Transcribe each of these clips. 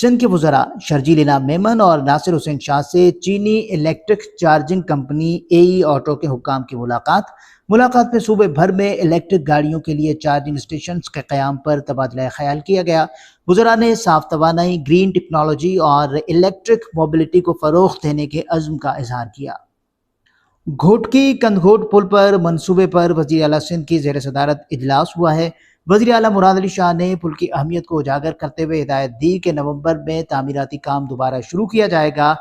سندھ کے وزراء شرجیل انعام میمن اور ناصر حسین شاہ سے چینی electric charging company AE auto کے حکام کی ملاقات میں صوبے بھر میں الیکٹرک گاڑیوں کے لیے چارجنگ اسٹیشنز کے قیام پر تبادلہ خیال کیا گیا۔ وزراء نے صاف توانائی، گرین ٹیکنالوجی اور الیکٹرک موبلٹی کو فروغ دینے کے عزم کا اظہار کیا۔ گھوٹکی کندگھوٹ پل پر منصوبے پر وزیر اعلیٰ سندھ کی زیر صدارت اجلاس ہوا ہے۔ وزیر اعلیٰ مراد علی شاہ نے پل کی اہمیت کو اجاگر کرتے ہوئے ہدایت دی کہ نومبر میں تعمیراتی کام دوبارہ شروع کیا جائے گا۔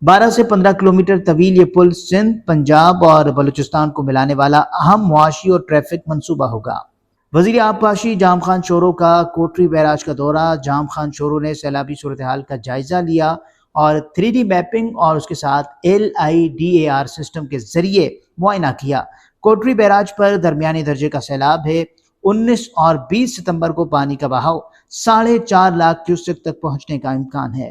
12 سے 15 کلومیٹر طویل یہ پل سندھ، پنجاب اور بلوچستان کو ملانے والا اہم معاشی اور ٹریفک منصوبہ ہوگا۔ وزیر آبپاشی جام خان شورو کا کوٹری بیراج کا دورہ۔ جام خان شورو نے سیلابی صورتحال کا جائزہ لیا اور 3D میپنگ اور اس کے ساتھ LIDAR سسٹم کے ذریعے معائنہ کیا۔ کوٹری بیراج پر درمیانی درجے کا سیلاب ہے۔ 19 اور 20 ستمبر کو پانی کا بہاؤ 4.5 لاکھ کیوسک تک پہنچنے کا امکان ہے۔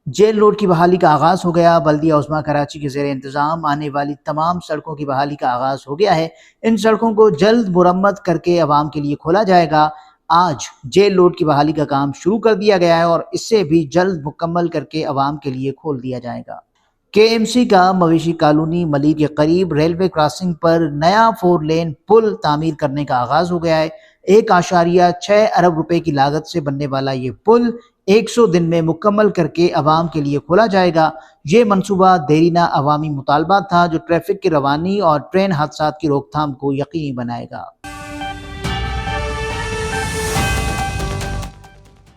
جیل روڈ کی بحالی کا آغاز ہو گیا۔ بلدیہ عظمیٰ کراچی کے زیر انتظام آنے والی تمام سڑکوں کی بحالی کا آغاز ہو گیا ہے۔ ان سڑکوں کو جلد مرمت کر کے عوام کے لیے کھولا جائے گا۔ آج جیل روڈ کی بحالی کا کام شروع کر دیا گیا ہے اور اسے بھی جلد مکمل کر کے عوام کے لیے کھول دیا جائے گا۔ KMC کا مویشی کالونی ملیر کے قریب ریلوے کراسنگ پر نیا 4 لین پل تعمیر کرنے کا آغاز ہو گیا ہے۔ 1.6 ارب روپے کی لاگت سے بننے والا یہ پل 100 دن میں مکمل کر کے عوام کے لیے کھولا جائے گا۔ یہ منصوبہ دیرینہ عوامی مطالبہ تھا جو ٹریفک کی روانی اور ٹرین حادثات کی روک تھام کو یقینی بنائے گا۔